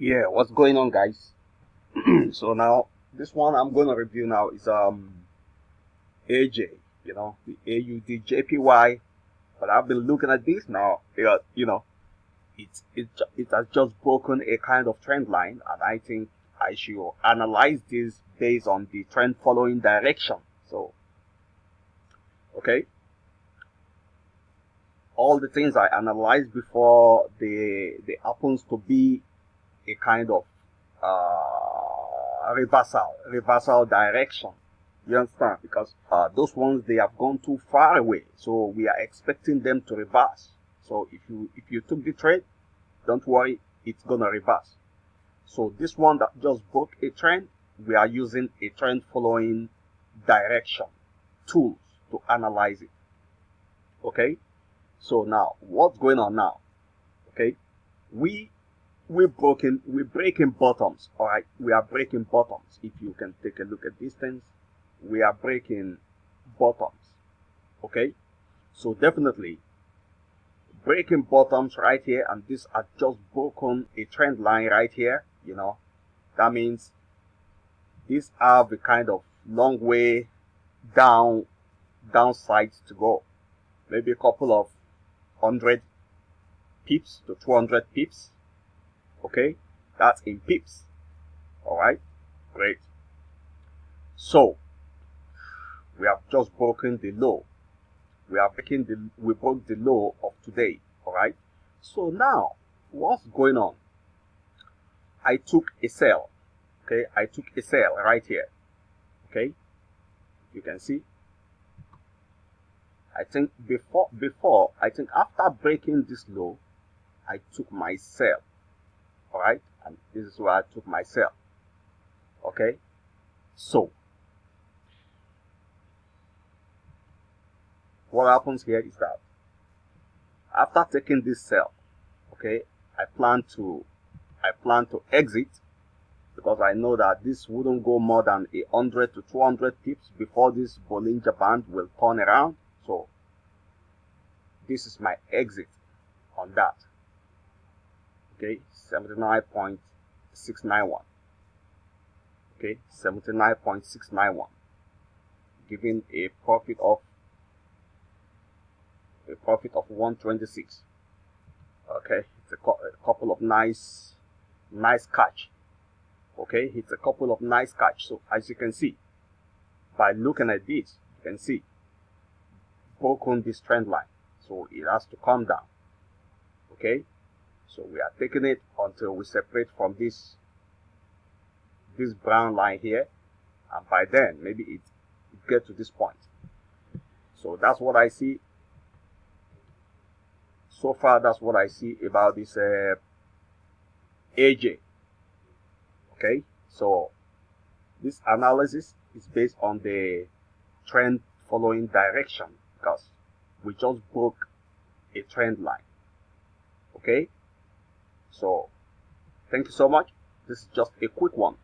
Yeah, what's going on, guys? So now this one I'm going to review now is AJ, the AUDJPY. But I've been looking at this now. It has just broken a kind of trend line, and I think I should analyze this based on the trend following direction. So okay, all the things I analyzed before they happens to be a kind of reversal direction. You understand? Because those ones, they have gone too far away, so we are expecting them to reverse. So if you took the trade, don't worry, it's gonna reverse. So this one that just broke a trend, we are using a trend following direction tools to analyze it. Okay, so now what's going on now? Okay, we we're breaking bottoms. All right, we are breaking bottoms. If you can take a look at these things, we are breaking bottoms. Okay, so definitely breaking bottoms right here, and this has just broken a trend line right here. That means these have a kind of long way downside to go, maybe a couple of 100 pips to 200 pips. Okay, that's in pips. All right, great. So we have just broken the low. We broke the low of today. All right. So now, what's going on? I took a sell. Okay, I took a sell right here. Okay, you can see. I think I think after breaking this low, I took my sell. All right, and this is where I took my sell. Okay, so what happens here is that after taking this sell, okay, I plan to exit, because I know that this wouldn't go more than 100 to 200 pips before this Bollinger Band will turn around. So this is my exit on that. Okay, 79.691. Okay, 79.691, giving a profit of 126. Okay, it's a couple of nice catch. Okay, it's a couple of nice catch. So as you can see, by looking at this, you can see broken this trend line, so it has to come down. Okay, so we are taking it until we separate from this brown line here, and by then maybe it get to this point. So that's what I see so far. That's what I see about this AJ. Okay, so this analysis is based on the trend following direction, because we just broke a trend line. Okay, so thank you so much. This is just a quick one.